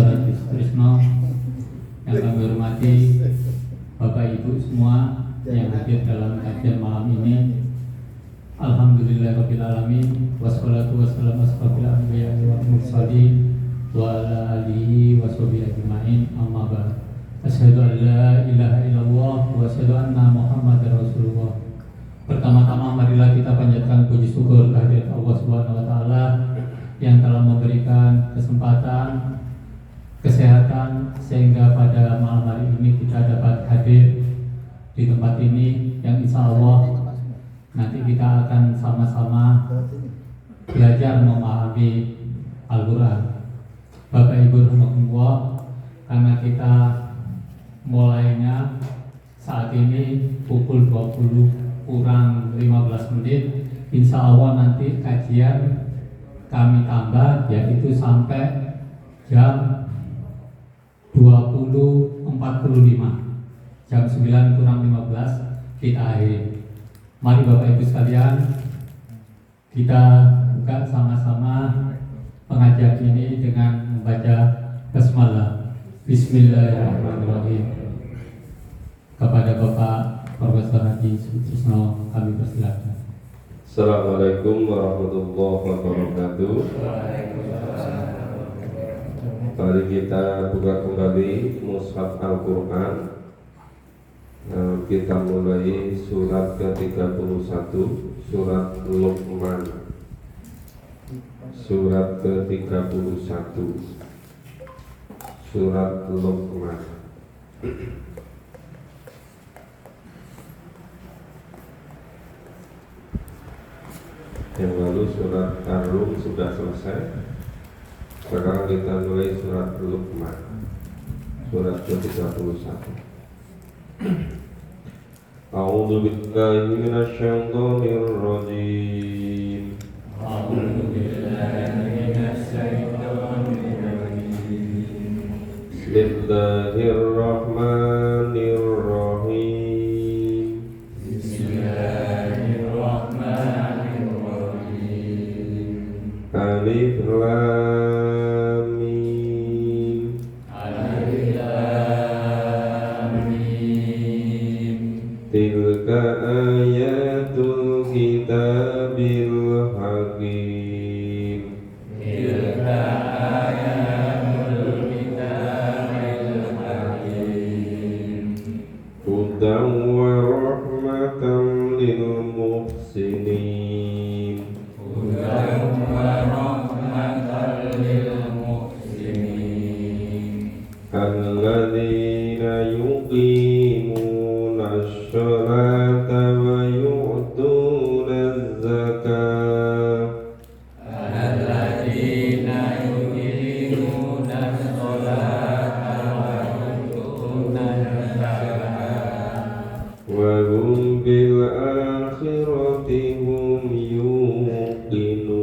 Saudara Trisno yang kami hormati, Bapak Ibu semua yang hadir dalam kajian malam ini. Alhamdulillahirabbil alamin, wassalatu wassalamu ala anbiya'i wal mursalin wa ala alihi washabihi ajmain, amma ba'd. Asyhadu an la ilaha illallah wa asyhadu anna Muhammadar Rasulullah. Pertama-tama marilah kita panjatkan puji syukur kehadirat Allah Subhanahu wa taala yang telah memberikan kesempatan, kesehatan sehingga pada malam hari ini kita dapat hadir di tempat ini yang insya Allah nanti kita akan sama-sama belajar memahami Al-Quran. Bapak Ibu rahimahullah, karena kita mulainya saat ini pukul 20 kurang 15 menit, insya Allah nanti kajian kami tambah yaitu sampai jam 20.45, jam 9 kurang 15 kita akhiri. Mari Bapak Ibu sekalian, kita buka sama-sama pengajian ini dengan membaca basmalah. Bismillahirrahmanirrahim. Kepada Bapak Profesor Haji Sutrisno kami persilakan. Assalamualaikum warahmatullahi wabarakatuh. Mari kita buka kembali Mushaf Al-Quran. Kita mulai surat ke-31, surat Luqman. Surat ke-31, surat Luqman. Yang lalu surat Ar-Rum sudah selesai. Sekarang kita mulai surat Luqman, surat ke-31. A'udzu billahi minasyaitonir rajim. A'udzu billahi minasyaitonir rajim. Bismillahirrahmanirrahim. Alif Lam Mim. Alif Lam Mim. Tilka ayatul kitabil hakim. Tilka ayatul kitabil hakim. Hudan wa rahmatan lil muhsinin. Hudan wa rahmatan lil muhsinin. Alladzina yuqimuna asy-sholata wa yu'tuna az-zakata. Alladzina yuqimuna ash-sholata wa yu'tuna az-zakata Wa hum bil akhirati hum yuqinun.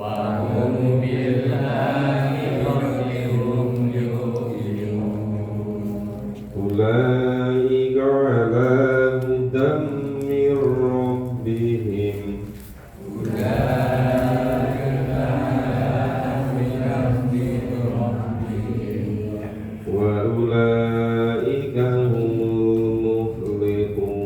wa hum bil akhirati hum yuqinun. Ulaika ala hudan min rabbihim. Wa ulaika humul muflihun.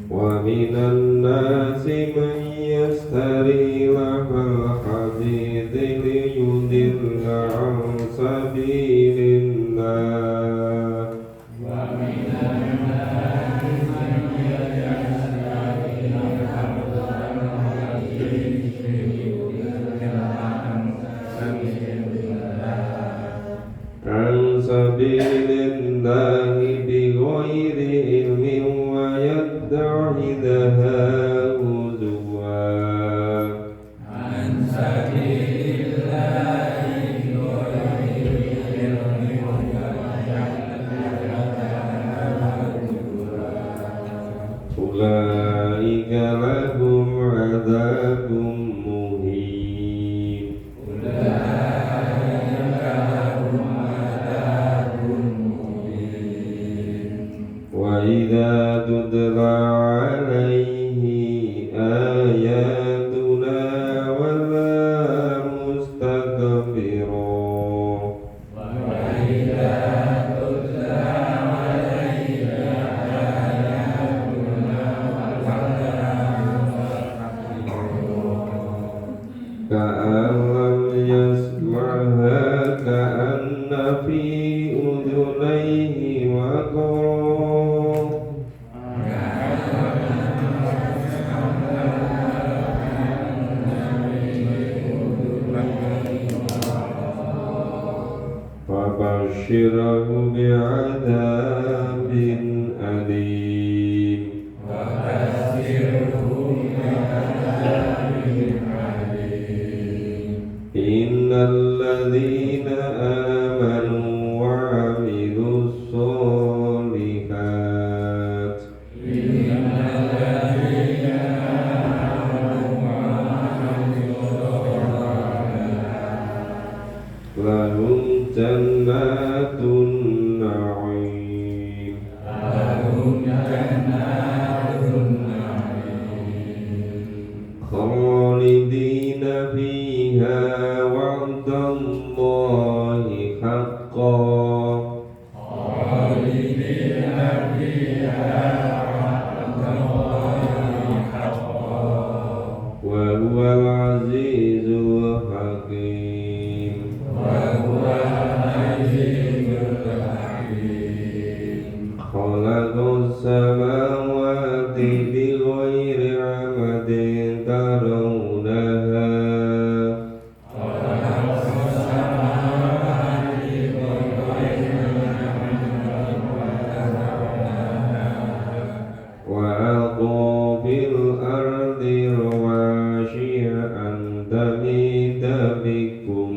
Wa minan nasi man yastari lahal hadithi liyudilla an sabilillah. An sabilillahi bighairi ilmin wa yattakhidhaha huzwa. Ulaika lahum adzabun muhin. Wa idza tutla alaihi ka'alam yasma'ha ka'anna fi udhunayhi waqara fabashshirhu bi'adzabin alim innal ladzina amanu wa 'amilus sholihat lahum jannatun na'im khalidina fiha wa'dallahi haqqan wa huwal azizul hakim khalaqas samawati bighairi 'amadin tarawnaha wa alqa fil ardi rawasiya an tamida bikum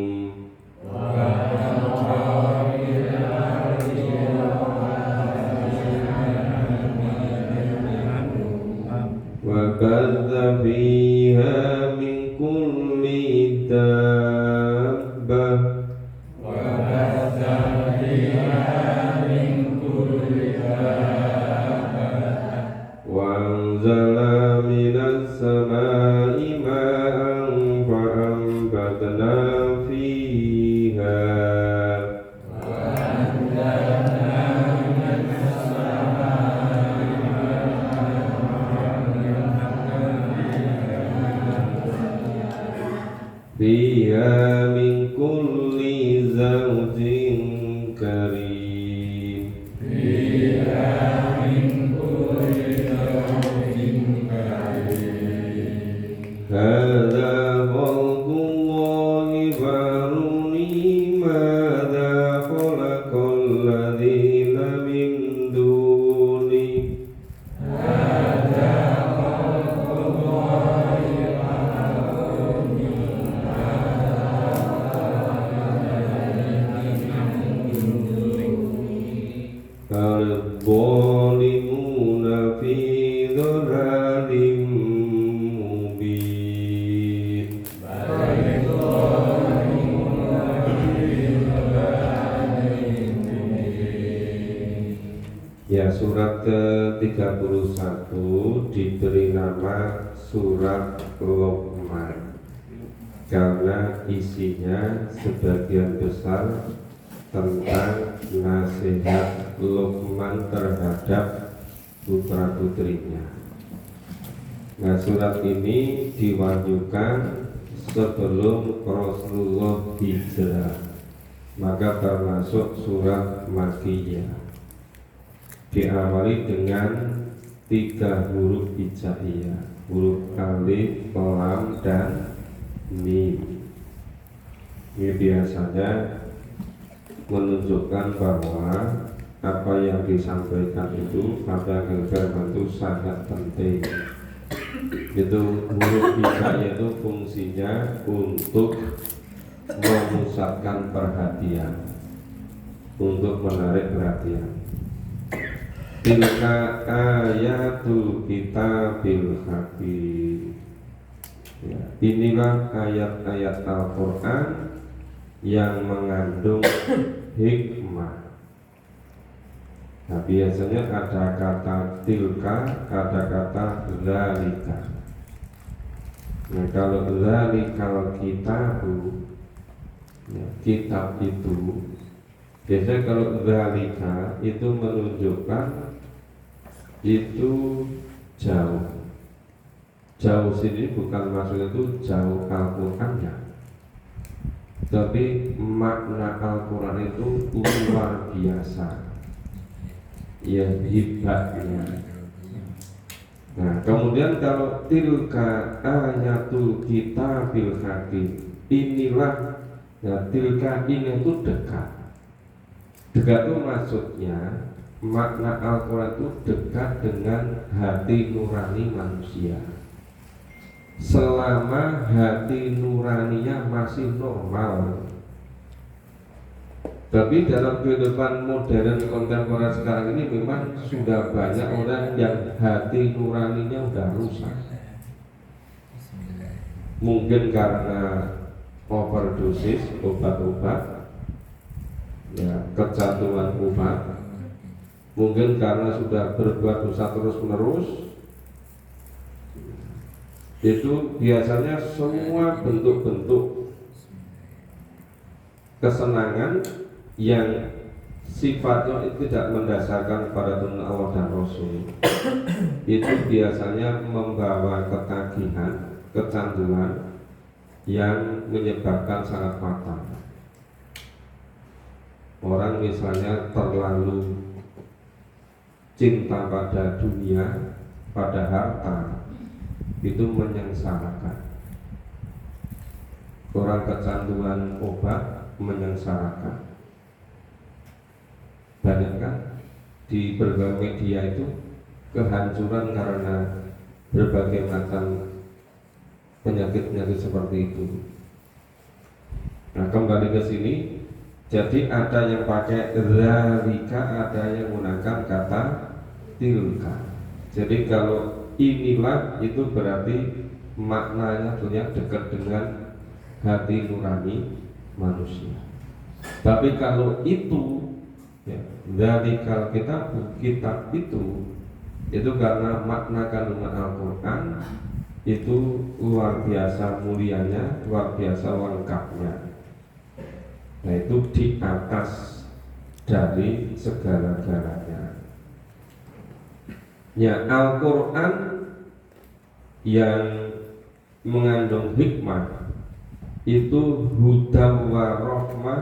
wa kadza fiha min kulli dabbah wa anzala minas samai ma'an fa ambatna fiha fiha min kulli zawjin karim hadza khalqullahi faruni madza khalaqal ladzina min duni al-zalimuna fi dhalalin mubin. Ya, surat ke-31 diberi nama surat Luqman karena isinya sebagian besar tentang nasihat Luqman terhadap putra-putrinya. Nah, surat ini diwahyukan sebelum Rasulullah hijrah, maka termasuk surat Makkiyah. Diawali dengan 3 huruf hijaiyah, huruf alif, lam, dan mim. Ini biasanya menunjukkan bahwa apa yang disampaikan itu pada firman itu sangat penting. Itu huruf hijaiyah itu fungsinya untuk memusatkan perhatian, untuk menarik perhatian. Tilka ayatul kitabil hakim. Ya, inilah ayat-ayat Al-Quran yang mengandung hikmah. Nah, biasanya ada kata tilka, ada kata zalika. Nah, kalau zalikal kitabu, ya, kitab itu, biasanya kalau zalika itu menunjukkan itu jauh. Jauh sini bukan maksudnya itu jauh Al-Qurannya, tapi makna Al-Quran itu luar biasa, ya hebatnya. Nah, kemudian kalau tilka ayatul kitabil hakim, inilah ya, tilka ini itu dekat. Dekat itu maksudnya makna Al-Quran itu dekat dengan hati nurani manusia. Selama hati nuraninya masih normal. Tapi dalam kehidupan modern kontemporer sekarang ini memang sudah banyak orang yang hati nuraninya sudah rusak. Mungkin karena overdosis obat-obat, ya, kecanduan obat. Mungkin karena sudah berbuat dosa terus-menerus. Itu biasanya semua bentuk-bentuk kesenangan yang sifatnya itu tidak mendasarkan pada tuntunan Allah dan Rasul itu biasanya membawa ketagihan, kecanduan yang menyebabkan sangat fatal. Orang misalnya terlalu cinta pada dunia, pada harta, itu menyengsarakan. Orang kecanduan obat menyengsarakan. Banyak kan di berbagai media itu kehancuran karena berbagai macam penyakit-penyakit seperti itu. Nah, kembali ke sini, jadi ada yang pakai dzalika, ada yang menggunakan kata tilka. Jadi kalau inilah itu berarti maknanya punya dekat dengan hati nurani manusia. Tapi kalau itu ya, dari kalau kitab itu karena makna kandungan Al-Quran itu luar biasa mulianya, luar biasa lengkapnya. Nah, itu di atas dari segala-galanya. Ya, Al-Quran yang mengandung hikmah itu hudan wa rahmah,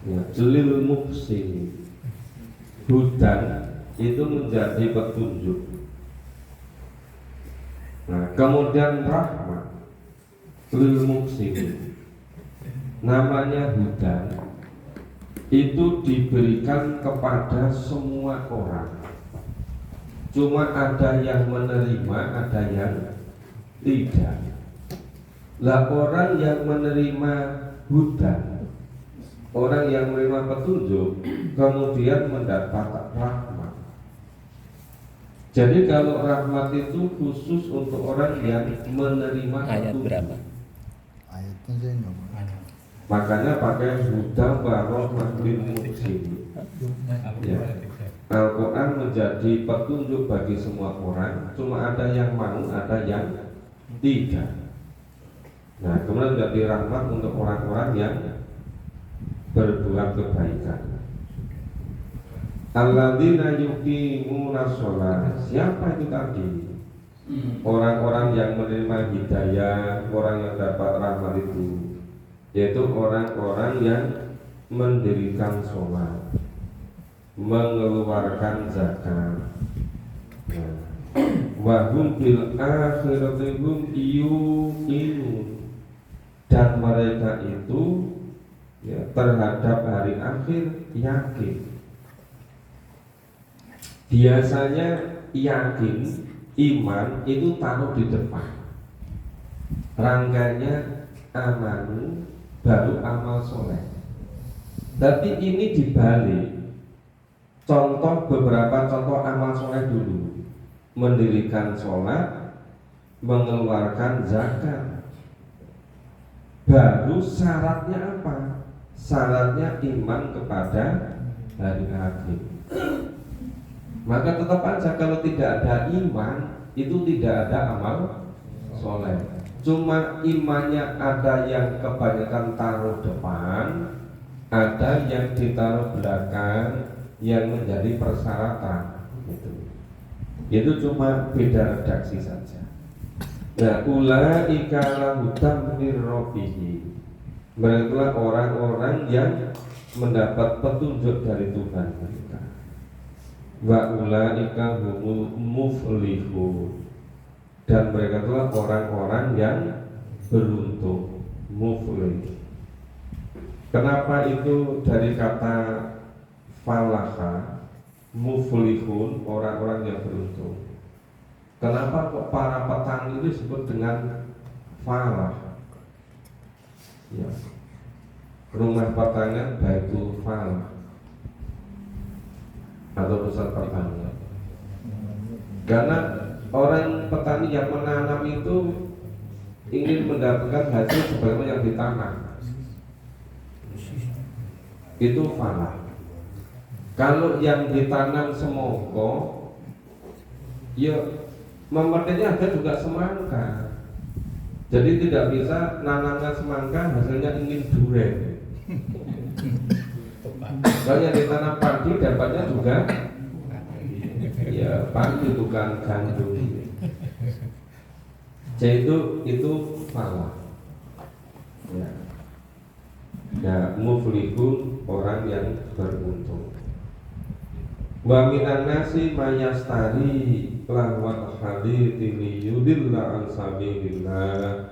ya, lil muhsin. Hudan itu menjadi petunjuk. Nah, kemudian rahmat lil muhsin, namanya hudan itu diberikan kepada semua orang. Cuma ada yang menerima, ada yang tidak. Lah orang yang menerima hudan, orang yang menerima petunjuk, kemudian mendapat rahmat. Jadi kalau rahmat itu khusus untuk orang yang menerima Ayat petunjuk. berapa? Ayatnya saya nggak mau. Makanya pakai hudan wa rahmatil muhsin. Ya. Al-Quran menjadi petunjuk bagi semua orang. Cuma ada yang mau, ada yang tidak. Nah, kemudian menjadi rahmat untuk orang-orang yang berbuat kebaikan. Alladzina yuqimuna sholat. Siapa itu tadi? Orang-orang yang menerima hidayah, orang yang dapat rahmat itu, yaitu orang-orang yang mendirikan sholat, mengeluarkan zakat. Wa hum bil akhirati hum yuqinun. Dan mereka itu ya, terhadap hari akhir yakin. Biasanya yakin, iman itu taruh di depan. Rangkanya amanu baru amal soleh. Tapi ini dibalik. Contoh beberapa contoh amal soleh dulu. Mendirikan sholat, mengeluarkan zakat. Baru syaratnya apa? Syaratnya iman kepada hari akhir. Maka tetap aja kalau tidak ada iman, itu tidak ada amal soleh. Cuma imannya ada yang kebanyakan taruh depan, ada yang ditaruh belakang, yang menjadi persyaratan. Itu cuma beda redaksi saja. Nah, ulaika lahum min rabbihim. Mereka itulah orang-orang yang mendapat petunjuk dari Tuhan mereka. Wa ulaika humul muflihun. Dan mereka itulah orang-orang yang beruntung, muflih. Kenapa itu dari kata falaha, muflihun, orang-orang yang beruntung? Kenapa kok para petani itu disebut dengan falah? Ya. Rumah pertanian Baitul Falah atau pusat pertanian. Karena orang petani yang menanam itu ingin mendapatkan hasil sebagaimana yang ditanam. Itu falah. Kalau yang ditanam semongko, ya memetiknya ada juga semangka. Jadi tidak bisa nanamkan semangka hasilnya ingin durian. Kalau yang ditanam padi dapatnya juga ya padi bukan gandum. Jadi itu falah. Ya. Ya, muflihun, orang yang beruntung. Wa minan nasi mayastari lahwal hadithi liyudilla an sabilillah.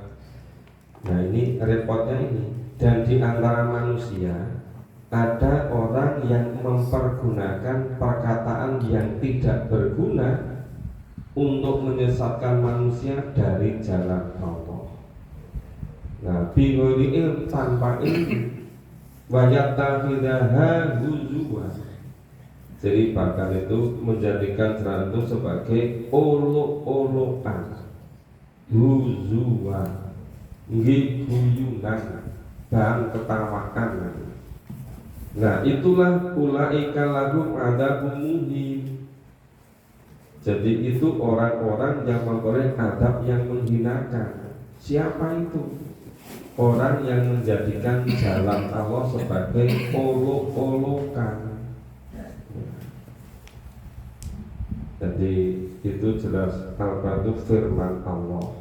Nah, ini repotnya ini. Dan di antara manusia ada orang yang mempergunakan perkataan yang tidak berguna untuk menyesatkan manusia dari jalan Allah. Nah, bighairi ilm, tanpa ilmu, wa yattakhidhaha huzwa. Jadi bahkan itu menjadikan jalan itu sebagai olok-olokan, huzwa, guyunan, bahan ketawaan. Nah, itulah ulaika lahum adzabun muhin. Jadi itu orang-orang yang memperoleh adab yang menghinakan. Siapa itu? Orang yang menjadikan jalan Allah sebagai olok-olokan. Jadi itu jelas apa itu firman Allah.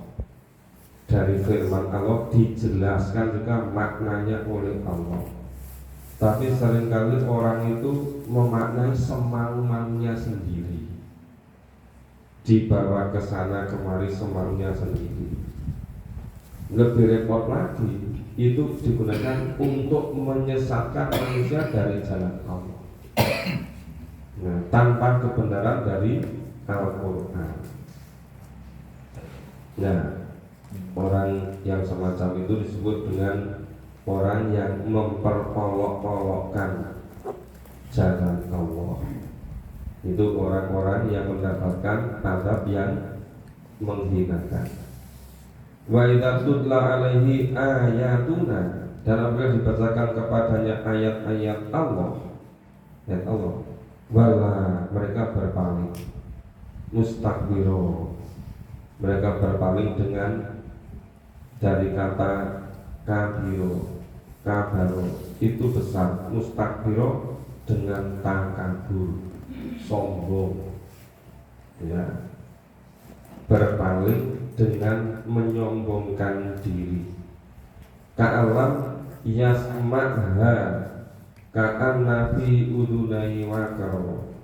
Dari firman Allah dijelaskan juga maknanya oleh Allah. Tapi seringkali orang itu memaknai semau-maunya sendiri, dibawa ke sana kemari semaunya sendiri. Lebih repot lagi, itu digunakan untuk menyesatkan manusia dari jalan Allah. Nah, tanpa kebenaran dari Al-Quran. Nah, orang yang semacam itu disebut dengan orang yang memperolok-olokkan jalan Allah. Itu orang-orang yang mendapatkan azab yang menghinakan. Wa idza tutla alaihi ayatuna, dan apabila dibacakan kepadanya ayat-ayat Allah, wala, mereka berpaling, mustakbiro, mereka berpaling dengan dari kata kabiro, itu besar, mustakbiro dengan takabur, sombong, ya, berpaling dengan menyombongkan diri. Ka'alam yasma'ha ka'anna fi udunai wakaro,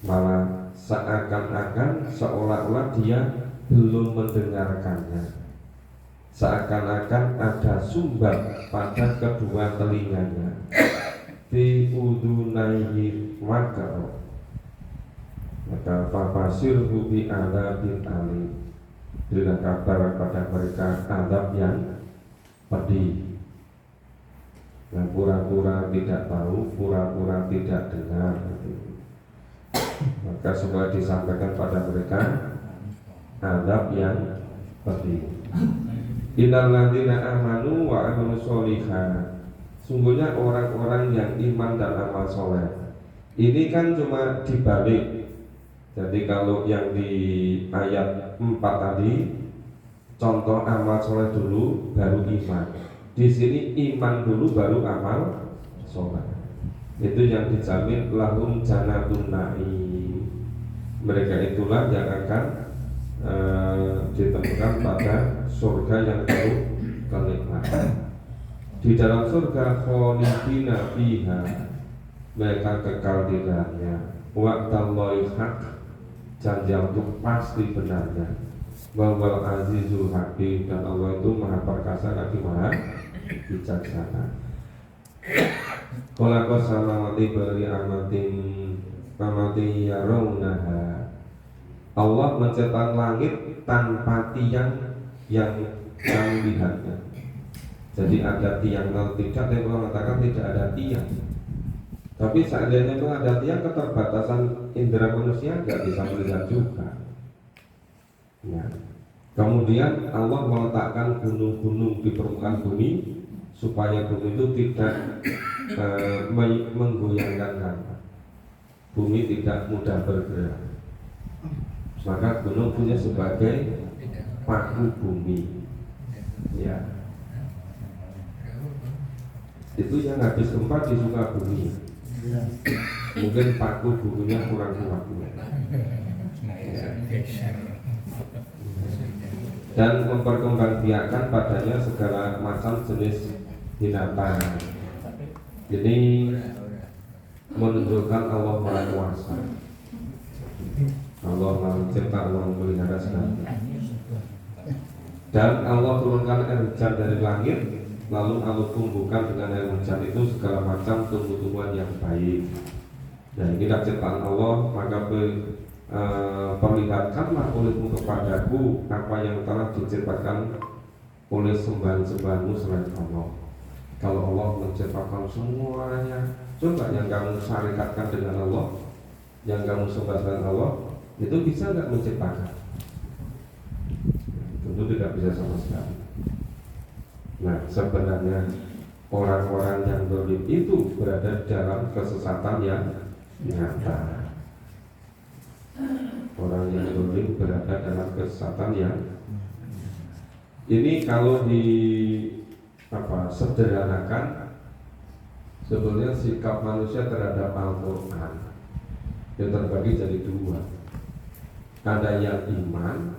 malah seakan-akan seolah-olah dia belum mendengarkannya, seakan-akan ada sumbat pada kedua telinganya. Fi udunai wakaro, maka fafasirhu bi adzabin alim, berikan kabar pada mereka azab yang pedih. Nah, pura-pura tidak tahu, pura-pura tidak dengar. Maka semua disampaikan pada mereka azab yang pedih. Innal ladzina amanu wa amilus sholihat, sungguhnya orang-orang yang iman dan amal soleh. Ini kan cuma dibalik. Jadi kalau yang di ayat 4 tadi, contoh amal soleh dulu baru iman. Di sini iman dulu baru amal soleh. Itu yang dijamin lahum jannatun na'im. Mereka itulah yang akan ditemukan kepada surga yang penuh kenikmatan. Di dalam surga khalidina fiha, mereka kekal di dalamnya. Wa'dallahi haq, janji itu pasti benarnya. Wal azizul hakim, dan Allah itu maha perkasa lagi maha bijaksana. Khalaqa samawati bari amatin amati yarawnaha. Allah menciptakan langit tanpa tiang yang melihatnya. Jadi ada tiang atau tidak, dia mengatakan tidak ada tiang. Tapi seandainya memang ada tiang, keterbatasan indera manusia nggak bisa melihat juga. Ya. Kemudian Allah meletakkan gunung-gunung di permukaan bumi supaya bumi itu tidak menggoyangkan tanah. Bumi tidak mudah bergerak. Maka gunung punya sebagai paku bumi. Ya. Itu yang habis gempa di Sukabumi. Mungkin paku bukunya kurang kuat. Dan memperkembangbiakan padanya segala macam jenis binatang. Jadi menunjukkan Allah Maha Kuasa. Allah Maha Mencipta, Allah memelihara segalanya. Dan Allah turunkan air hujan dari langit, lalu Allah tumbuhkan dengan air hujan itu segala macam tumbuh-tumbuhan yang baik. Dan ini ciptaan Allah, maka perlihatkanlah olehmu kepadaku apa yang telah diciptakan oleh sembahan-sembahanmu selain Allah. Kalau Allah menciptakan semuanya, coba yang kamu syarikatkan dengan Allah, yang kamu sembah selain Allah, itu bisa nggak menciptakan? Tentu tidak bisa sama sekali. Nah, sebenarnya orang-orang yang zalim itu berada dalam kesesatan yang nyata. Orang yang zalim berada dalam kesesatan yang ini kalau sederhanakan, sebenarnya sikap manusia terhadap Al-Quran yang terbagi jadi dua. Ada yang iman,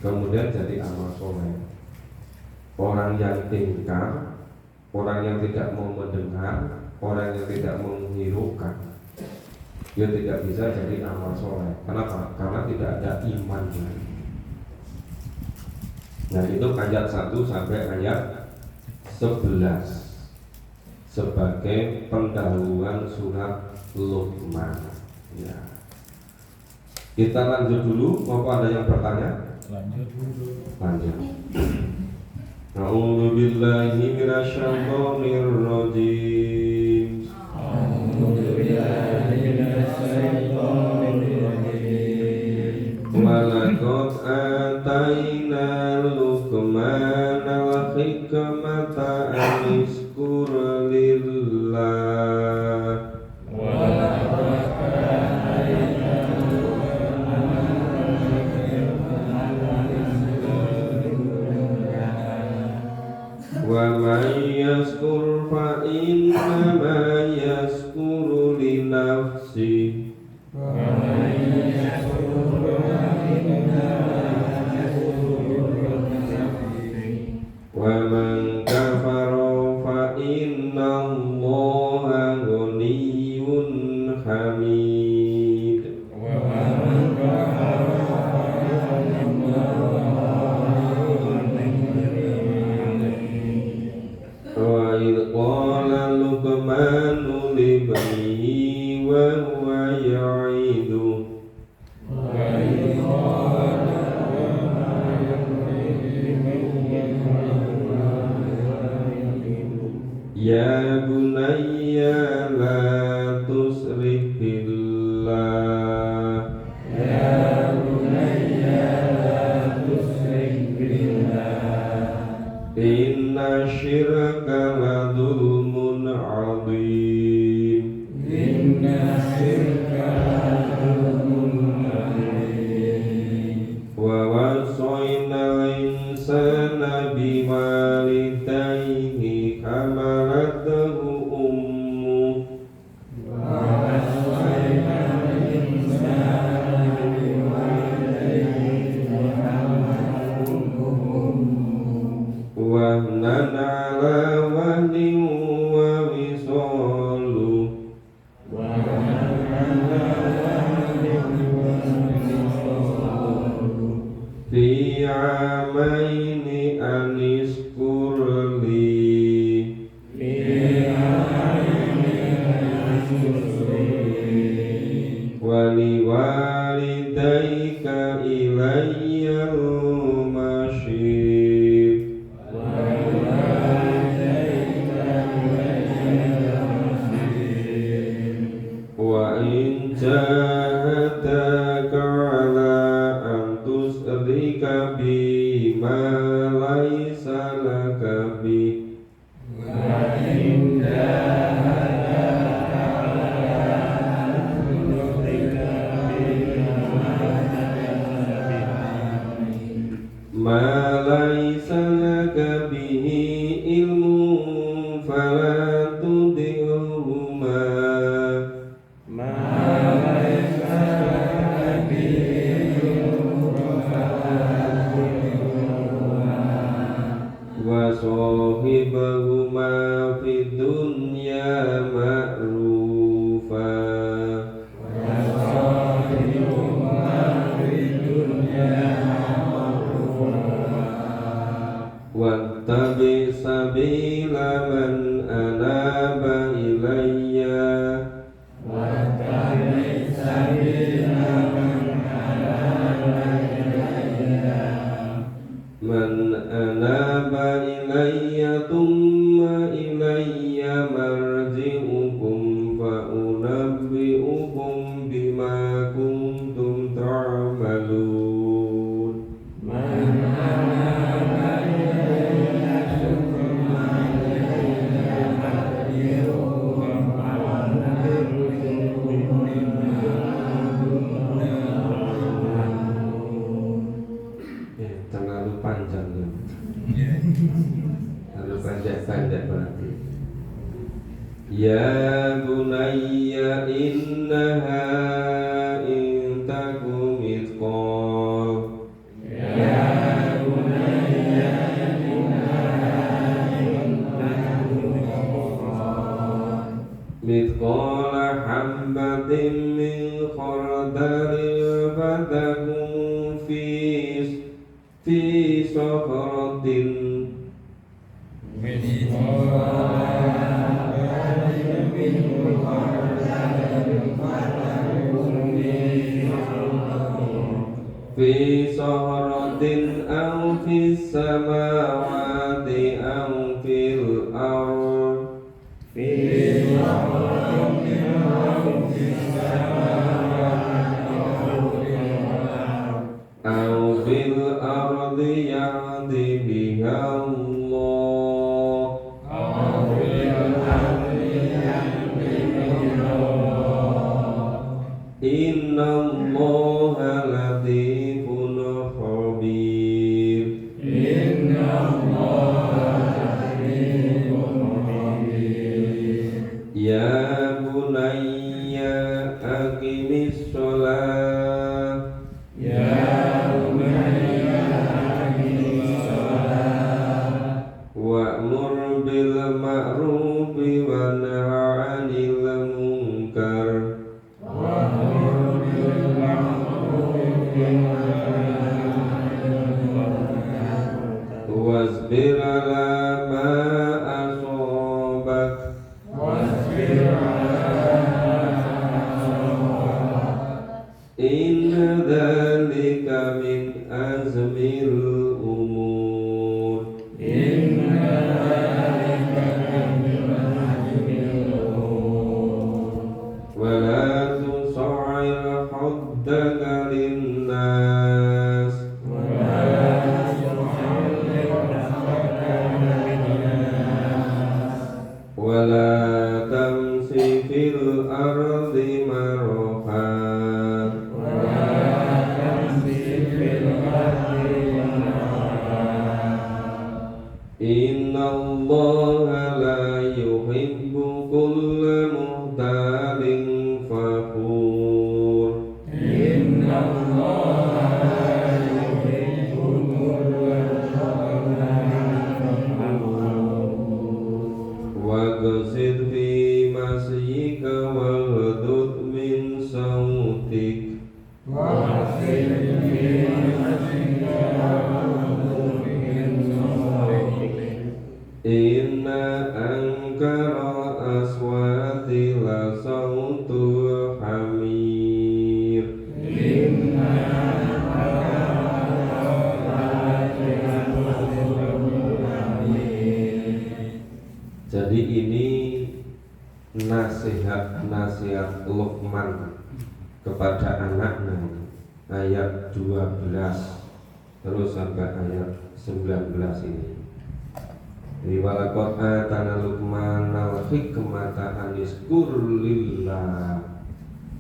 kemudian jadi amal soleh. Orang yang ingkar, orang yang tidak mau mendengar, orang yang tidak mau menghiraukan, dia tidak bisa jadi amal soleh. Kenapa? Karena tidak ada iman. Nah, itu ayat 1 sampai ayat 11 sebagai pendahuluan surat Luqman. Ya. Kita lanjut dulu. Mau ada yang bertanya? Lanjut. A'udzu billahi minasyaitonir rajim. Walaqad ataina Luqman al-hikmata an yashkur lillah. Wa man yashkur fa innama yashkuru li nafsihi. Wa man kafara fa innallaha ghaniyyun hamid. Wa idh qala Luqmanu li banihi wa huwa ya'iduhu ya bunayya la tusrif billah. Inna syirka la dzulmun 'adzim. Wa wasaina insana biwalidayhi hamalathu ummuhu amaini aniskurli wali walidaika ilayyal masyir wa in jahadaka ala an tusrika bi ma laysa laka bi ma laysa laka bihi ilmun fala tudihuma wa sahibahuma fid dunya ma'rufa wattabi sabila man anaba ilayya man anaba ilayya thumma ilayya marji'ukum fa unabbi'ukum bima kuntum ta'malun terlalu panjang ya. Terlalu pendek-pendek berarti. Ya bunayya innaha in taku mithqal mithqala hambatin min khardalin fatakun fi sakhratin fi sakhratin aw fis samawati aw fil ardh aw fil ardi ya'ti biha Allah inna Allaha latifun khabir ya bunayya aqimis shalah wa'mur bil ma'rufi wa nahy 'anil munkar wasbir 'ala ma asabak inna dzalika min azmil umur wala tusa'ir khaddaka linnas Jadi ini nasihat Luqman kepada anaknya, ayat 12 terus sampai ayat 19 ini. Walaqad atana Luqmanal hikmata aniskur lillah.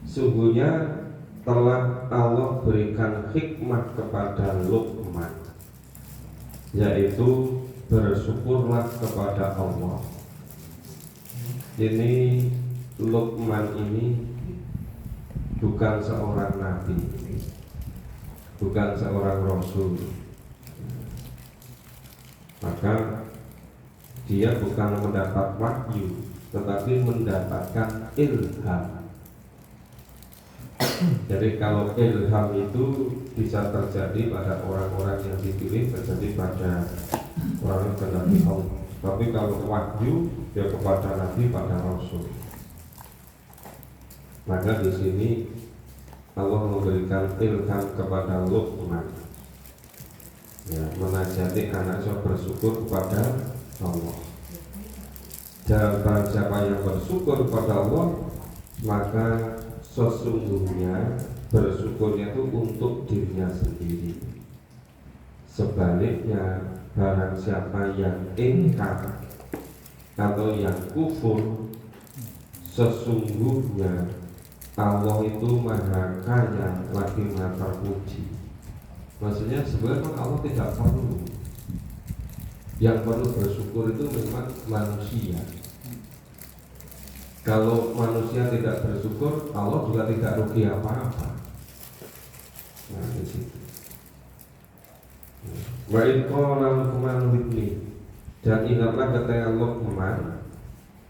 Sungguhnya telah Allah berikan hikmah kepada Luqman, yaitu bersyukurlah kepada Allah. Ini Luqman ini bukan seorang nabi, bukan seorang rasul, maka dia bukan mendapat wahyu, tetapi mendapatkan ilham. Jadi kalau ilham itu bisa terjadi pada orang-orang yang dipilih, terjadi pada orang yang kendaki Allah. Tapi kalau wahyu ya kepada nabi, pada rasul. Maka di sini Allah memberikan ilham kepada Luqman, ya, menasihati anaknya bersyukur kepada Allah. Dan barang siapa yang bersyukur kepada Allah, maka sesungguhnya bersyukurnya itu untuk dirinya sendiri. Sebaliknya, barang siapa yang ingkar atau yang kufur, sesungguhnya Allah itu maha kaya lagi maha terpuji. Maksudnya sebenarnya Allah tidak perlu. Yang perlu bersyukur itu memang manusia. Kalau manusia tidak bersyukur, Allah juga tidak rugi apa-apa. Nah, di situ. Wa in qala Luqman libni, dan ingatlah ketika Luqman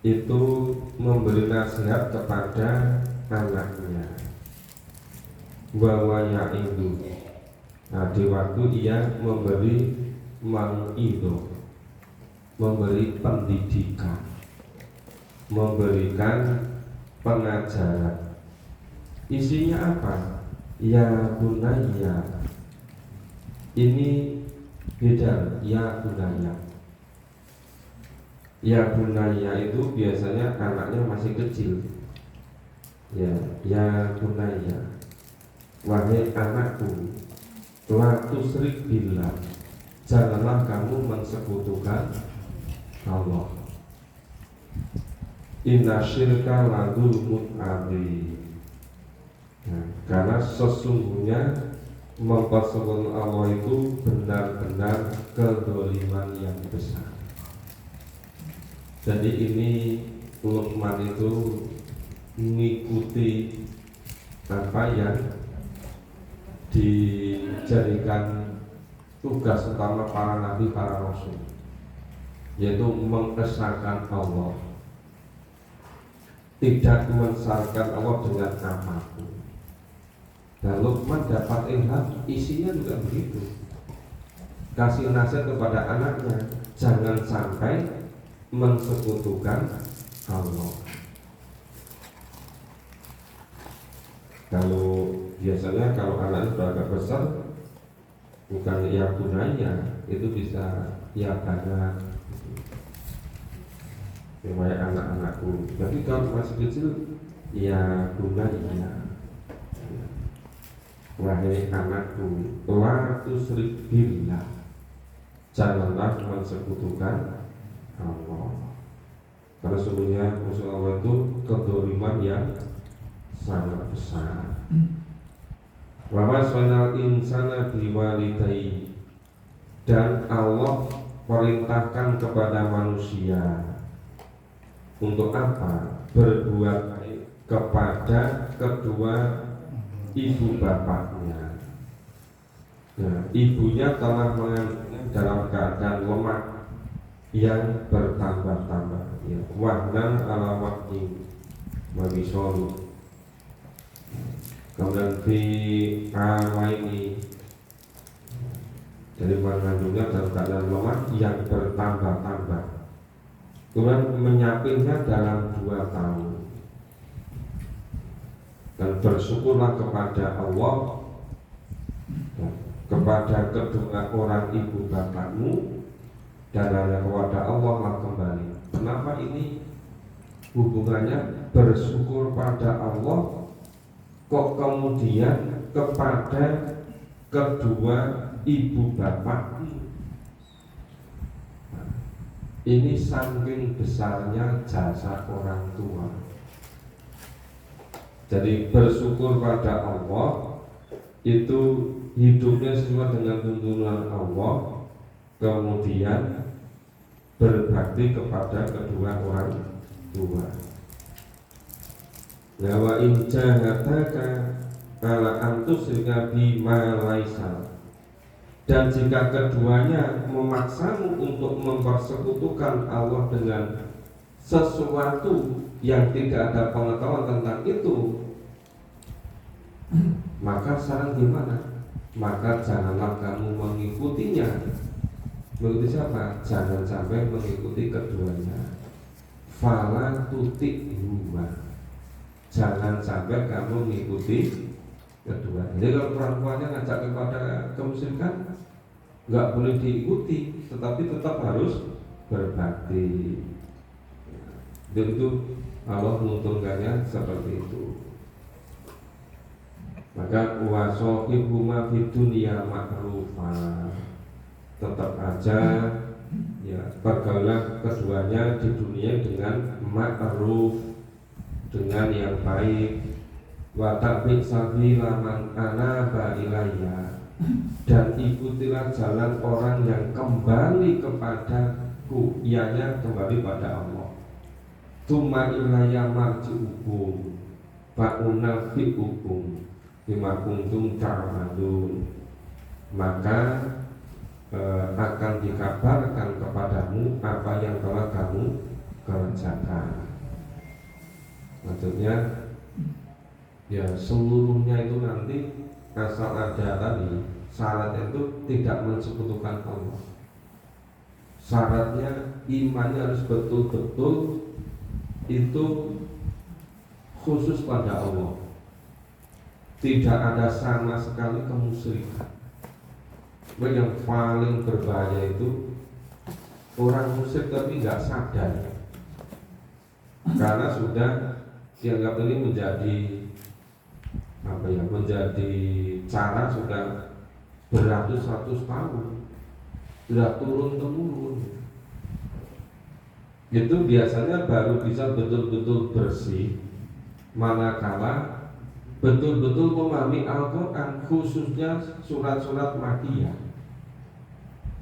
itu memberi nasihat kepada anaknya, bahwa yaitu, nah, di waktu ia memberi mau'idhah, memberi pendidikan, memberikan pengajaran. Isinya apa? Ya bunayya. Ini beda, ya bunayya. Ya bunayya itu biasanya anaknya masih kecil. Ya bunayya, wahai anakku, la tusyrik billah, janganlah kamu mensekutukan Allah. Inna syirka la dzulmun adzim. Karena sesungguhnya mempersekutukan Allah itu benar-benar kezaliman yang besar. Jadi ini Luqman itu mengikuti apa yang dijadikan tugas utama para nabi, para rasul, yaitu mengesahkan Allah, tidak mensalahkan Allah dengan apapun. Dan Luqman dapat ilham, isinya juga begitu. Kasih nasihat kepada anaknya, jangan sampai mensekutukan Allah. Kalau biasanya kalau anaknya sudah agak besar, bukan ya bunayya, itu bisa ya kanan, supaya anak-anakku. Tapi kalau masih kecil, ya bunayya, wahai anakku, la tusyrik billah, janganlah mensekutukan Allah. Karena sesungguhnya musuh Allah itu kedzaliman yang sangat besar. Wa wasanal insana biwalidayhi, dan Allah perintahkan kepada manusia untuk apa? Berbuat baik kepada kedua ibu bapaknya. Nah, ibunya telah mengandungnya dalam keadaan lemah yang bertambah-tambah, ya, wahnan ala wahni mabisolu. Kemudian di ini dari mengandungnya dalam keadaan lemah yang bertambah-tambah. Kemudian menyapinnya dalam 2 tahun. Dan bersyukurlah kepada Allah, kepada kedua orang ibu bapakmu, dan hanya kepada Allah lah kembali. Kenapa ini hubungannya bersyukur pada Allah kok kemudian kepada kedua ibu bapak? Ini saking besarnya jasa orang tua. Jadi bersyukur pada Allah itu hidupnya sesuai dengan tuntunan Allah, kemudian berbakti kepada kedua orang tua. Wa in jahadaka ala antusrika bima laisa, dan jika keduanya memaksamu untuk mempersekutukan Allah dengan sesuatu yang tidak ada pengetahuan tentang itu, maka sekarang gimana? Maka janganlah kamu mengikutinya. Mengikuti siapa? Jangan sampai mengikuti keduanya. Fala tuti'huma, jangan sampai kamu mengikuti kedua. Jadi kalau orang tuanya ngajak kepada kemusyrikan, nggak boleh diikuti, tetapi tetap harus berbakti. Dan itu Allah menuntunkannya seperti itu. Maka wasohibhuma fid dunya ma'rufa, tetap aja ya pergaulan keduanya di dunia dengan ma'ruf, dengan yang baik. Wa tabi sabila man anaba ilayya, dan ikutilah jalan orang yang kembali kepadaku, ianya kembali pada Allah. Tuma ilayya marji'ukum fa unafi'ukum bima kuntum ta'malun, maka akan dikabarkan kepadamu apa yang telah kamu kerjakan. Maksudnya ya seluruhnya itu nanti asal ada tadi syarat itu tidak mensekutukan Allah. Syaratnya imannya harus betul-betul itu khusus pada Allah, tidak ada sama sekali kemusyrikan. Yang paling berbahaya itu orang musyrik tapi nggak sadar, karena sudah dianggap ini menjadi apa ya, menjadi cara sudah beratus-ratus tahun, sudah turun temurun. Itu biasanya baru bisa betul-betul bersih manakala betul-betul memahami Al-Quran, khususnya surat-surat Makkiyah.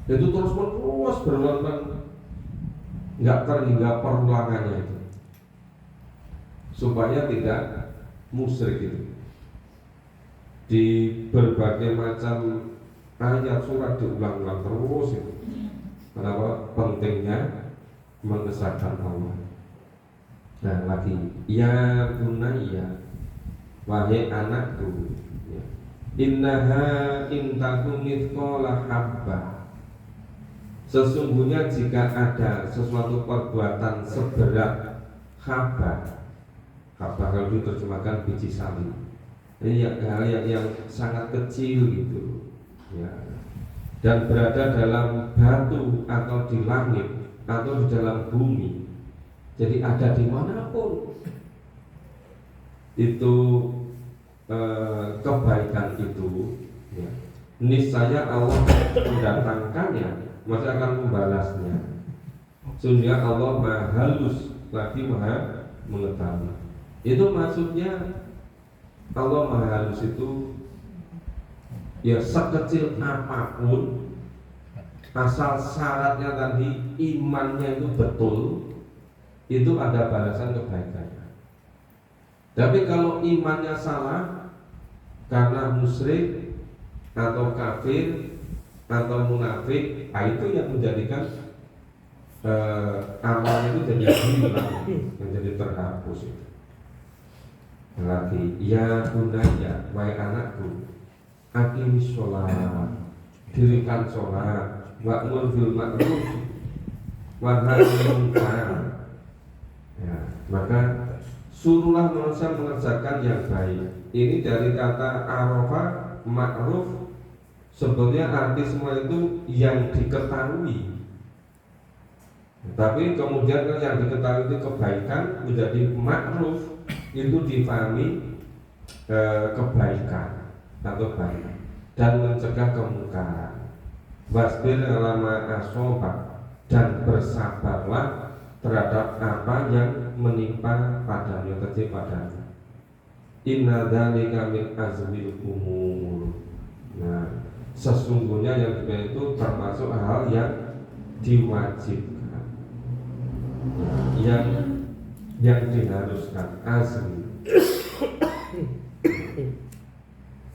Itu terus-menerus berulang-ulang, nggak terhingga perulangannya itu, supaya tidak musyrik itu. Di berbagai macam ayat surat diulang-ulang terus itu. Kenapa? Pentingnya mengesahkan Allah. Nah lagi, ya bunayya, wahai anakku, ya. Innaha intaku mithqala habbah, sesungguhnya jika ada sesuatu perbuatan seberat habbah, habbah kalau diterjemahkan biji sawi, ini hal yang sangat kecil gitu, ya, dan berada dalam batu atau di langit atau di dalam bumi, jadi ada dimanapun itu kebaikan itu, ya, niscaya Allah mendatangkannya, masih akan membalasnya. Sehingga Allah maha halus lagi maha mengetahui. Itu maksudnya Allah maha halus itu ya sekecil apapun, asal syaratnya tadi imannya itu betul, itu ada balasan kebaikannya. Tapi kalau imannya salah karena musyrik atau kafir atau munafik, itu yang menjadikan amalnya itu jadi hilang, menjadi terhapus. Lagi, ya bunaya, wahai anakku, aqimis sholat, dirikan sholat, wa'mur bil ma'ruf wa nahi anil munkar. Ya, maka suruhlah manusia mengerjakan yang baik. Ini dari kata arafah, ma'ruf, sebenarnya arti semua itu yang diketahui. Tapi kemudian kan yang diketahui itu kebaikan menjadi ma'ruf, itu difahami kebaikan atau baik dan mencegah kemungkaran. Wasbir alama asobak, dan bersabarlah terhadap apa yang menimpa padanya, terjadi padanya. Inna dzalika min azmil umur. Nah, sesungguhnya yang demikian itu termasuk hal yang diwajibkan, yang diharuskan, azmi,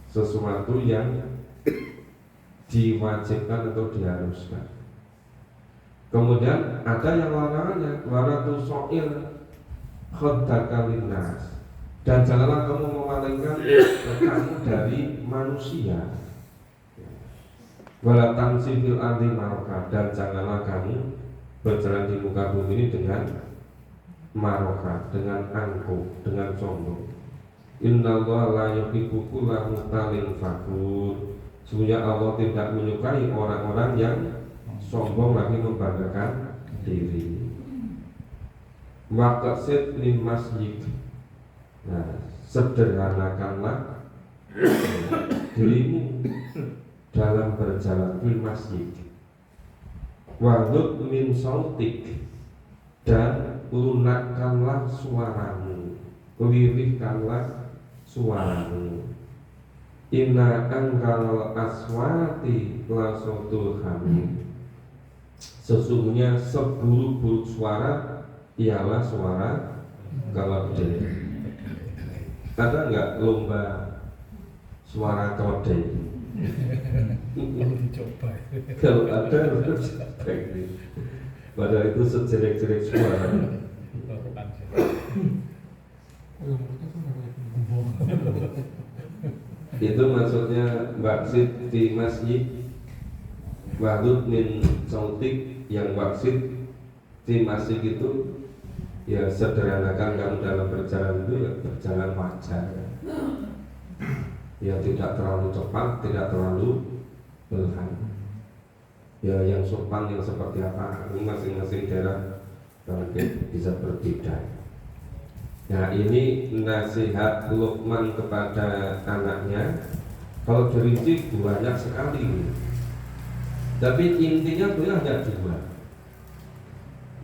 sesuatu yang diwajibkan atau diharuskan. Kemudian ada yang larangannya, wala tusoil khaddaka linnas, dan janganlah kamu memalingkan kamu dari manusia. Wala tamsi fil ardi maroka, dan janganlah kamu berjalan di muka bumi ini dengan maroka, dengan angkuh, dengan sombong. Innallaha la yuhibbu kulla mukhtalin fakhur. Sesungguhnya Allah tidak menyukai orang-orang yang sombong lagi membanggakan diri. Maqsid lil masjid. Nah, sederhanakanlah dirimu dalam berjalan di masjid. Wadud min sautik, dan lunakkanlah suaramu, lirihkanlah suaramu. Inna angkal aswati la sautul hamid. Sesungguhnya seburuk-buruk suara ialah suara keledai. Ada nggak lomba suara keledai? Dicoba. Kalau ada harus coba ini. Padahal itu sejelek-jelek suara. Itu maksudnya waksid di masjid, wadud min sautik, yang waksid di masjid itu ya sederhanakan kamu dalam berjalan itu ya berjalan wajar, ya tidak terlalu cepat, tidak terlalu berlebihan. Ya yang sopan yang seperti apa, ini masing-masing daerah mungkin bisa berbeda. Nah ini nasihat Luqman kepada anaknya. Kalau dirinci banyak sekali, tapi intinya itu hanya dua,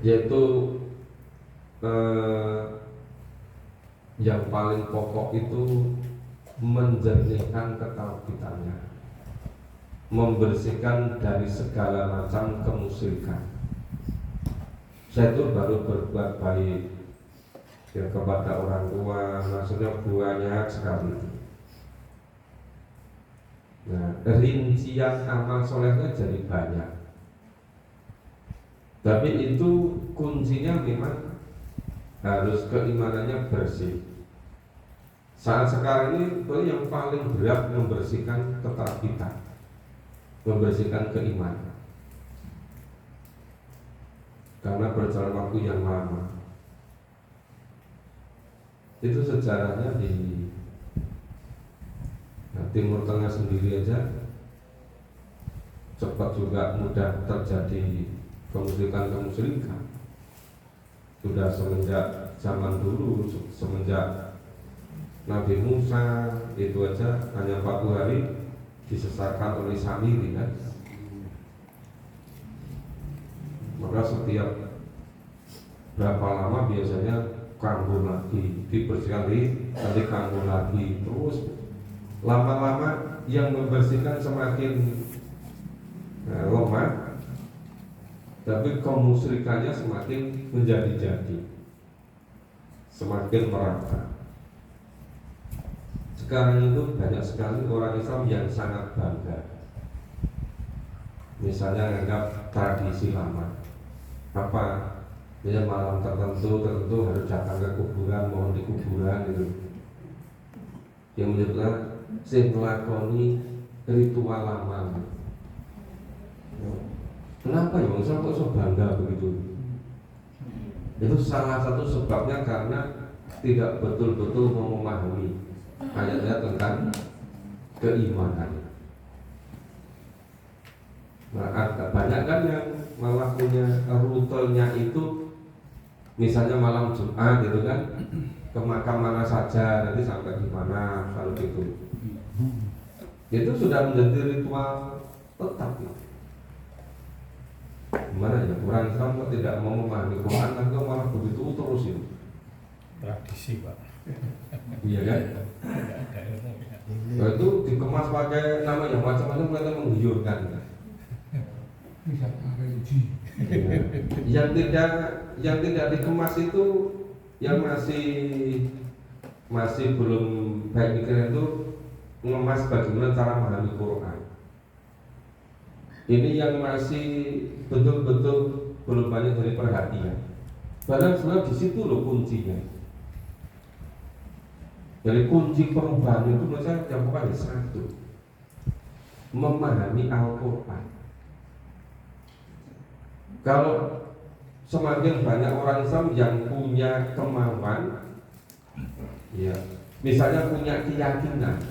yaitu yang paling pokok itu menjernihkan ketauhidannya, membersihkan dari segala macam kemusyrikan. Saya itu baru berbuat baik ya kepada orang tua, maksudnya banyak sekali. Nah, rincian amal solehnya jadi banyak. Tapi itu kuncinya memang harus keimanannya bersih. Saat sekarang ini yang paling berat membersihkan ketauhidan, membersihkan keimanan. Karena berjalan waktu yang lama. Itu sejarahnya di Timur Tengah sendiri aja cepat juga mudah terjadi kemusyrikan. Sudah semenjak zaman dulu, semenjak Nabi Musa itu aja hanya 40 hari disesatkan oleh Samiri kan. Maka setiap berapa lama biasanya kambuh lagi, dibersihkan nanti kambuh lagi, terus lama-lama yang membersihkan semakin lemah, tapi kemusyrikannya semakin menjadi-jadi, semakin merata. Sekarang itu banyak sekali orang Islam yang sangat bangga, misalnya anggap tradisi lama, apa ya malam tertentu harus datang ke kuburan, mohon di kuburan gitu. Yang menyebutkan sing nglakoni ritual lama. Kenapa ya Islam kok so bangga begitu? Itu salah satu sebabnya karena tidak betul-betul memahami ayat-ayat tentang keimanan. Nah, banyak kan yang malah punya rutenya itu, misalnya malam Jumat gitu kan, ke makam mana saja, nanti sampai di mana, kalau gitu. Itu sudah menjadi ritual tetap gitu. Gimana ya, orang Islam kok tidak mau memahami Quran, kan kok malah begitu terus itu. Tradisi Pak. Iya kan? Nah, itu dikemas pakai nama yang macam-macam, kelihatan menggiurkan. Bisa religi. Yang tidak dikemas itu, yang masih belum baik pikiran itu, mengemas bagaimana cara memahami Quran. Ini yang masih betul-betul belum banyak dari perhatian. Padahal sebenarnya di situ loh kuncinya. Jadi kunci perubahan itu menurut saya yang paling satu, memahami Al-Quran. Kalau semakin banyak orang Islam yang punya kemauan, ya, misalnya punya keyakinan,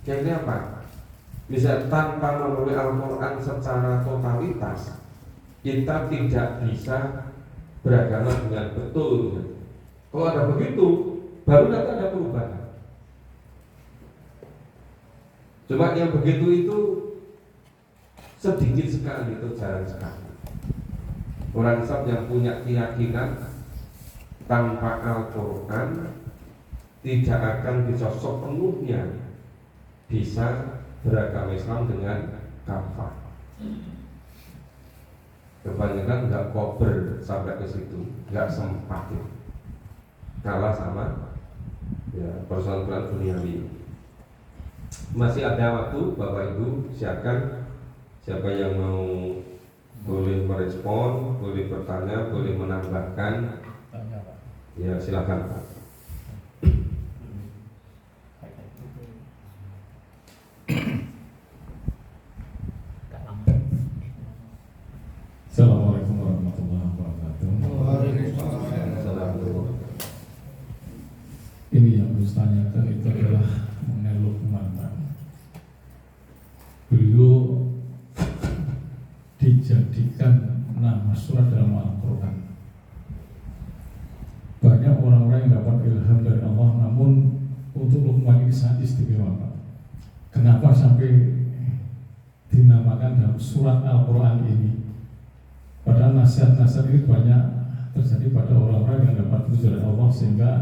kayaknya apa? Bisa tanpa memahami Al-Quran secara totalitas, kita tidak bisa beragama dengan betul. Kalau ada begitu, baru nanti ada perubahan. Cuma yang begitu itu sedikit sekali, itu jarang sekali. Orang Islam yang punya keyakinan tanpa Al-Quran tidak akan bisa sepenuhnya bisa beragama Islam dengan kafah. Kebanyakan nggak kober sampai ke situ, nggak sempat, kalah sama ya persoalan duniawi. Masih ada waktu, Bapak Ibu, silakan siapa yang mau, boleh merespon, boleh bertanya, boleh menambahkan. Tanya Pak. Ya silakan Pak. Assalamualaikum warahmatullahi wabarakatuh. Assalamualaikum. Ini yang harus tanyakan itu adalah mengenai Luqman. Beliau dijadikan nama surat dalam Al-Quran. Banyak orang-orang yang dapat ilham dari Allah, namun untuk Luqman ini sangat istimewa Pak. Kenapa sampai dinamakan dalam surat Al-Quran ini? Padahal nasihat-nasihat ini banyak terjadi pada orang-orang yang dapat itu dari Allah, sehingga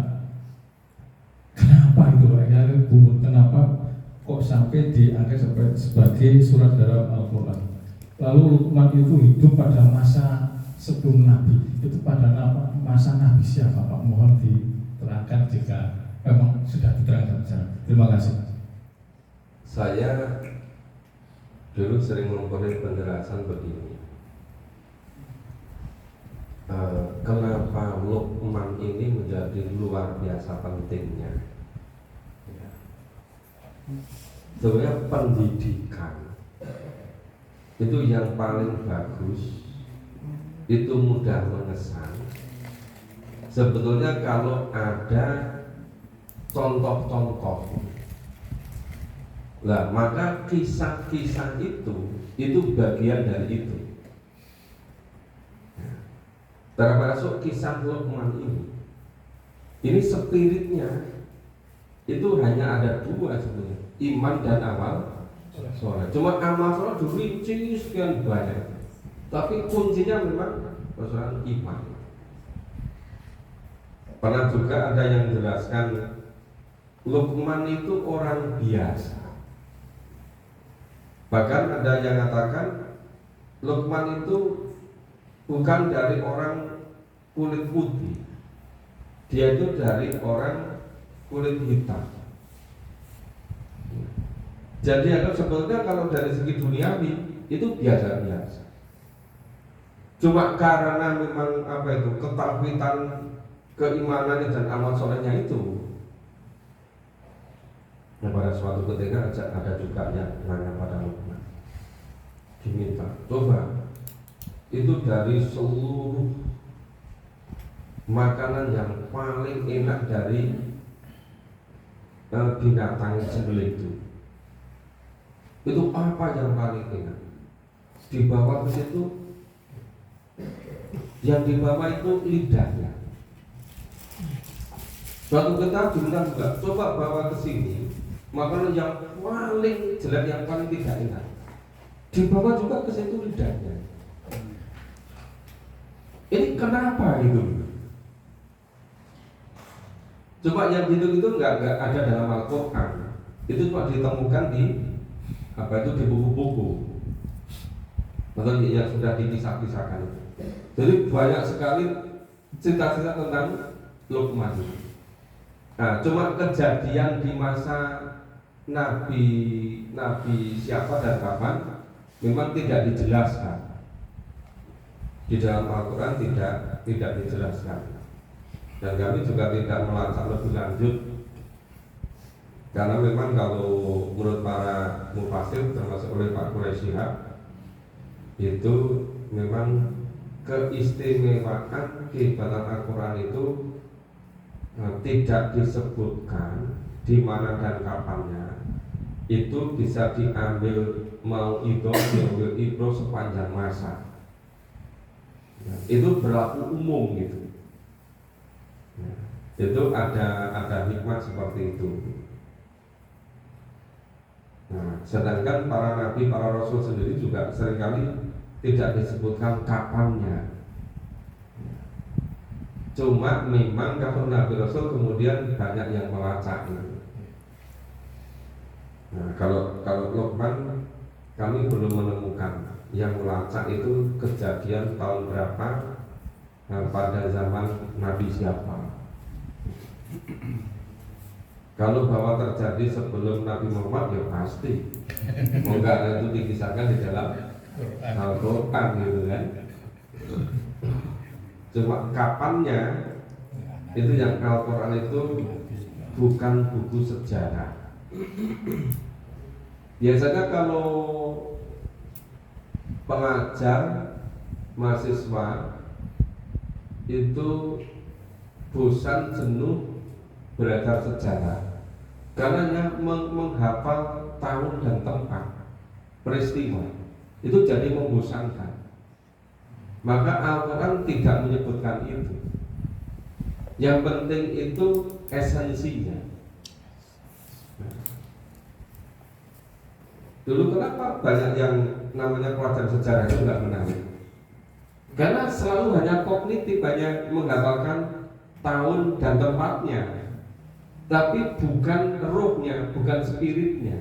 kenapa itu kayaknya bumut, kenapa kok sampai dianggap sebagai surat dalam Al-Quran? Lalu Luqman itu hidup pada masa sebelum Nabi, itu pada masa Nabi siapa Pak? Mohon diterangkan jika memang sudah diterangkan. Terima kasih. Saya dulu sering memberi penjelasan begini. Kenapa Luqman ini menjadi luar biasa pentingnya? Sebenarnya pendidikan itu yang paling bagus, itu mudah mengesan. Sebetulnya kalau ada contoh-contoh, lah maka kisah-kisah itu bagian dari itu. Termasuk kisah Luqman ini spiritnya itu hanya ada dua sebenarnya, iman dan amal soleh. Cuma amal soleh dirinci sekian banyak, tapi kuncinya memang persoalan iman. Pernah juga ada yang menjelaskan Luqman itu orang biasa. Bahkan ada yang mengatakan Luqman itu bukan dari orang kulit putih, dia itu dari orang kulit hitam. Jadi sebetulnya kalau dari segi duniawi itu biasa-biasa. Cuma karena memang ketakwutan keimanannya dan amal solehnya itu. Nah, pada suatu ketika ada juga yang nanya pada Luqman, diminta, coba itu dari seluruh makanan yang paling enak dari binatang sembelih itu apa yang paling enak? dibawa ke situ, yang dibawa itu lidahnya. Suatu ketika dibilang juga, coba bawa ke sini makanan yang paling jelek, yang paling tidak enak, dibawa juga ke situ lidahnya. Ini kenapa itu? Coba yang gitu-gitu nggak ada dalam Al-Quran. Itu cuma ditemukan di di buku-buku atau yang sudah dipisah-pisahkan. Jadi banyak sekali cerita-cerita tentang Luqman. Nah, cuma kejadian di masa Nabi siapa dan kapan memang tidak dijelaskan di dalam Al-Quran, tidak dijelaskan. Dan kami juga tidak melacak lebih lanjut, karena memang kalau menurut para mufasir termasuk oleh Pak Quraisy Shihab, itu memang keistimewaan kehebatan Al-Quran itu tidak disebutkan di mana dan kapannya. Itu bisa diambil mau diambil ibro sepanjang masa. Itu berlaku umum gitu. Itu ada hikmah seperti itu. Nah, sedangkan para nabi, para rasul sendiri juga seringkali tidak disebutkan kapannya. Cuma memang kalau nabi rasul kemudian banyak yang melacak itu. Nah, kalau Luqman kami belum menemukan yang melacak itu kejadian tahun berapa, pada zaman nabi siapa. Kalau bahwa terjadi sebelum Nabi Muhammad ya pasti. Moga itu dikisahkan di dalam Al-Quran gitu kan. Cuma kapannya itu yang Al-Quran itu bukan buku sejarah. Biasanya kalau pengajar mahasiswa itu bosan jenuh belajar sejarah karena menghafal tahun dan tempat peristiwa itu jadi membosankan. Maka Al-Quran tidak menyebutkan itu. Yang penting itu esensinya. Dulu kenapa banyak yang namanya pelajaran sejarah itu nggak menarik? Karena selalu hanya kognitif, hanya menghafalkan tahun dan tempatnya, tapi bukan rohnya, bukan spiritnya,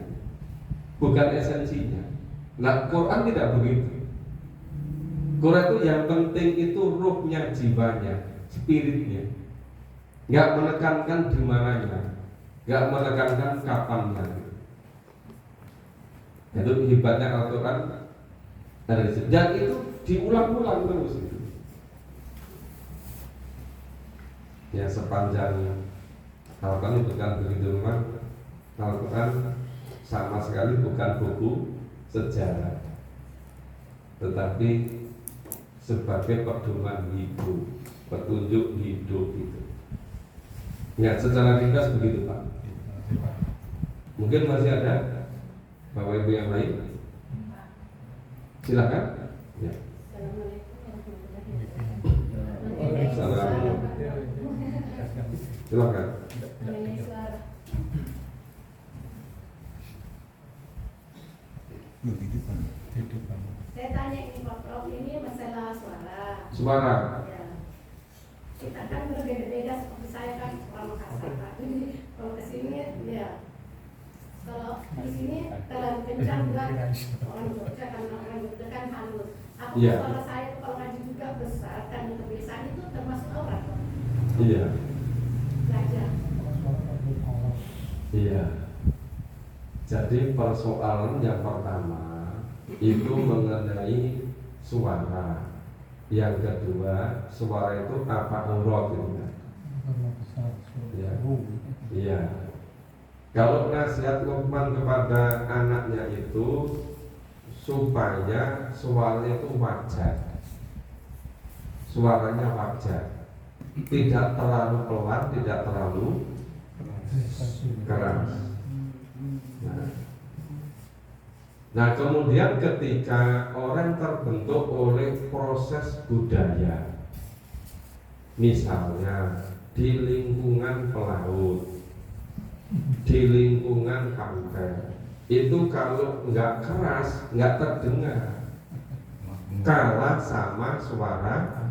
bukan esensinya. Nah, Quran tidak begitu. Quran itu yang penting itu rohnya, jiwanya, spiritnya. Nggak menekankan di mananya, nggak menekankan kapannya. Itu hebatnya Al-Quran. Dan itu diulang-ulang terus itu. Ya, sepanjang Al-Quran itu kan begitu, memang Al-Quran sama sekali bukan buku sejarah, tetapi sebagai pedoman hidup, petunjuk hidup itu. Ya, secara ringkas begitu Pak. Mungkin masih ada Bapak Ibu yang lain? Silakan. Ya. Assalamualaikum. Silakan. Saya tanya ini Pak Prof, ini masalah suara. Suara. Ya. Kita kan berbeda-beda, seperti saya kan orang Makassar Pak. Kalau ke sini ya, kalau di sini terlalu kencang juga orang Jogja kan, orang Jogja kan halus. Aku suara saya itu kalau ngaji juga besar, dan kebiasaan itu termasuk aurat Pak. Iya. Belajar. Iya. Jadi persoalan yang pertama itu mengenai suara. Yang kedua, suara itu apa aurat itu kan? Iya. Iya. Kalau nasihat Luqman kepada anaknya itu supaya suaranya itu wajar, suaranya wajar, tidak terlalu pelan, tidak terlalu keras. Nah, Nah kemudian ketika orang terbentuk oleh proses budaya, misalnya di lingkungan pelaut, di lingkungan pantai, itu kalau nggak keras nggak terdengar, kalah sama suara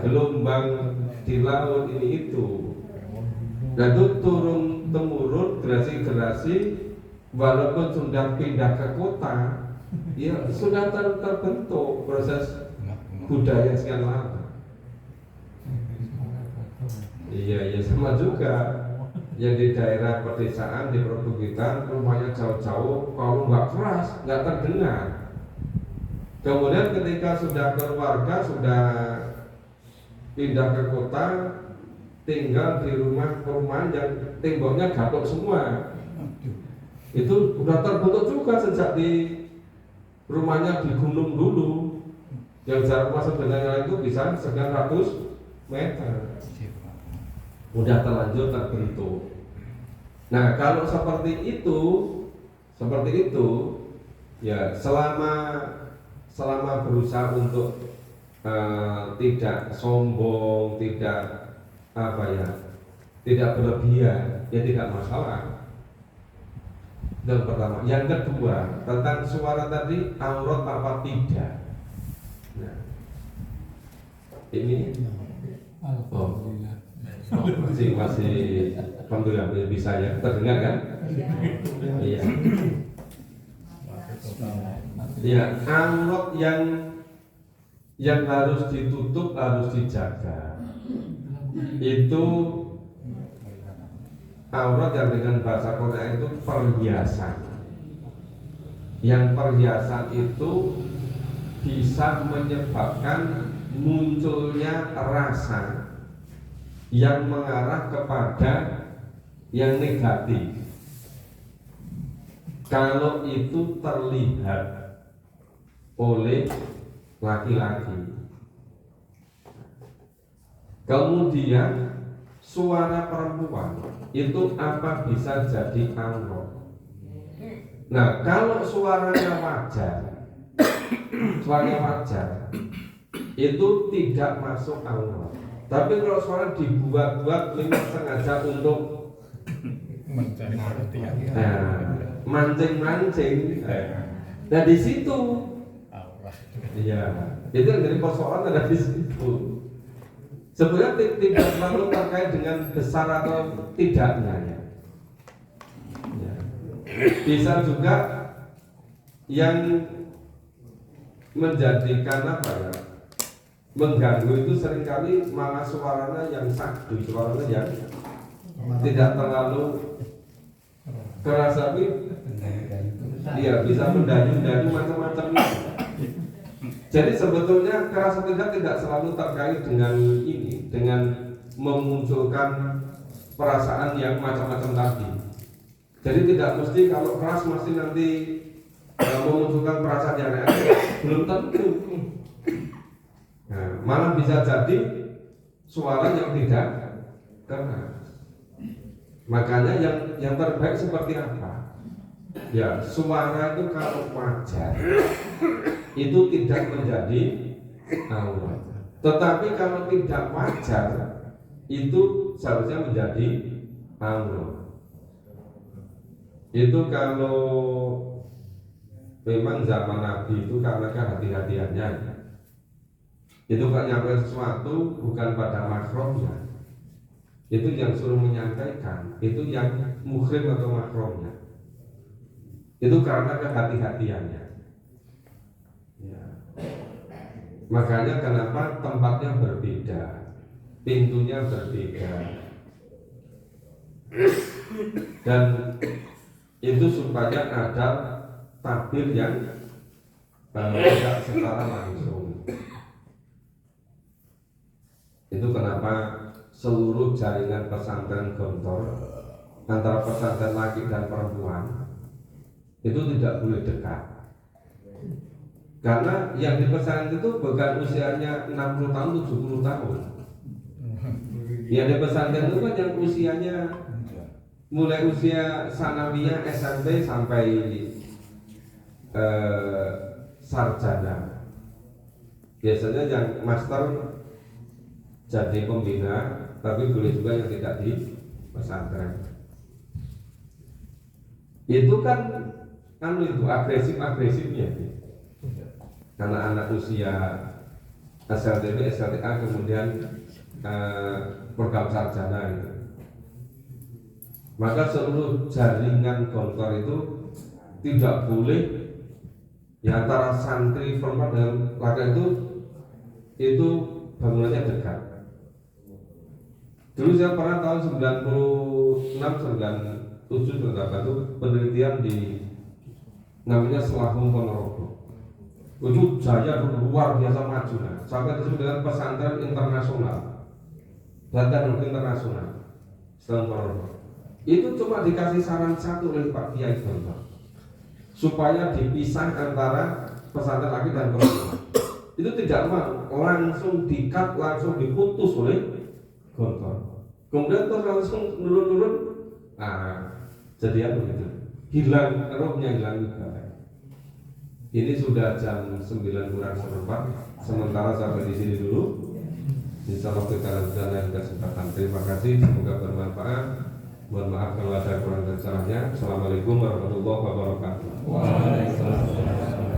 gelombang di laut ini itu. Nah itu turun temurun generasi walaupun sudah pindah ke kota, ya sudah terbentuk proses budaya sekian lama. Iya sama juga. Yang di daerah pedesaan di perbukitan rumahnya jauh-jauh, kalau nggak keras nggak terdengar. Kemudian ketika sudah keluarga, sudah pindah ke kota, tinggal di rumah yang temboknya gatok semua, itu sudah terbentuk juga sejak di rumahnya di gunung dulu, yang jarak rumah sebenarnya itu bisa sekian ratus meter, udah terlanjur terbentuk. Nah kalau seperti itu ya selama berusaha untuk tidak sombong, tidak tidak berlebihan, ya tidak masalah. Yang pertama, yang kedua tentang suara tadi aurat apa tidak. Nah, ini masih alhamdulillah bisa ya, terdengar kan? Iya. Ya, aurat yang harus ditutup, harus dijaga. Itu aurat yang dengan bahasa Korea itu perhiasan. Yang perhiasan itu bisa menyebabkan munculnya rasa yang mengarah kepada yang negatif. Kalau itu terlihat oleh laki-laki. Kemudian suara perempuan itu apa bisa jadi aurat. Nah kalau suaranya wajar itu tidak masuk aurat. Tapi kalau suara dibuat-buat memang sengaja untuk mancing-mancing, nah di situ, iya, itu yang jadi persoalan ada di situ. Sebenarnya tidak selalu terkait dengan besar atau tidaknya, ya. Bisa juga yang menjadikan mengganggu itu seringkali malah suaranya yang sakdu, suaranya yang tidak terlalu keras, tapi dia bisa mendayu-dayu macam-macam itu. Jadi sebetulnya keras atau tidak selalu terkait dengan ini, dengan memunculkan perasaan yang macam-macam tadi. Jadi tidak mesti kalau keras mesti nanti memunculkan perasaan yang lain, belum tentu. Nah, malah bisa jadi suara yang tidak keras. Makanya yang terbaik seperti apa? Ya, suara itu kalau wajar itu tidak menjadi aurat. Tetapi kalau tidak wajar itu seharusnya menjadi aurat. Itu kalau memang zaman Nabi itu karena kehati-hatiannya, itu kalau nyampe sesuatu bukan pada makromnya, itu yang suruh menyampaikan itu yang muhrim atau makromnya, itu karena kehati-hatiannya, ya. Makanya kenapa tempatnya berbeda, pintunya berbeda, dan itu supaya ada takbir yang tidak secara langsung. Itu kenapa seluruh jaringan pesantren Gontor antara pesantren laki dan perempuan itu tidak boleh dekat. Karena yang di pesantren itu bukan usianya 60 tahun, 70 tahun. Yang di pesantren itu kan yang usianya mulai usia sanawiyah SMP sampai sarjana. Biasanya yang master jadi pembina, tapi boleh juga yang tidak di pesantren. Itu kan itu agresifnya karena anak usia SLTB, SLTA kemudian program sarjana itu. Maka seluruh jaringan Gontor itu tidak boleh ya antara santri perempuan dengan laki itu bangunannya dekat. Dulu saya pernah tahun 96, 97 itu penelitian di namanya Selahung Ponorogo. Itu jaya luar biasa maju, sampai disebut dengan pesantren internasional, bahkan internasional. Selahung Ponorogo itu cuma dikasih saran satu oleh Pak Kiai Gontor, supaya dipisah antara pesantren laki dan perempuan. Itu tidak mau, langsung dikat, langsung diputus oleh Gontor. Kemudian terus langsung nurun-nurun, jadi apa gitu? Hilang, rohnya hilang juga. Ini sudah jam 9 kurang seperempat. Sementara sampai di sini dulu. Insyaallah kita lanjutkan lain kesempatan. Terima kasih, semoga bermanfaat. Mohon maaf kalau ada kurang dan salahnya. Assalamualaikum warahmatullahi wabarakatuh. Waalaikumsalam.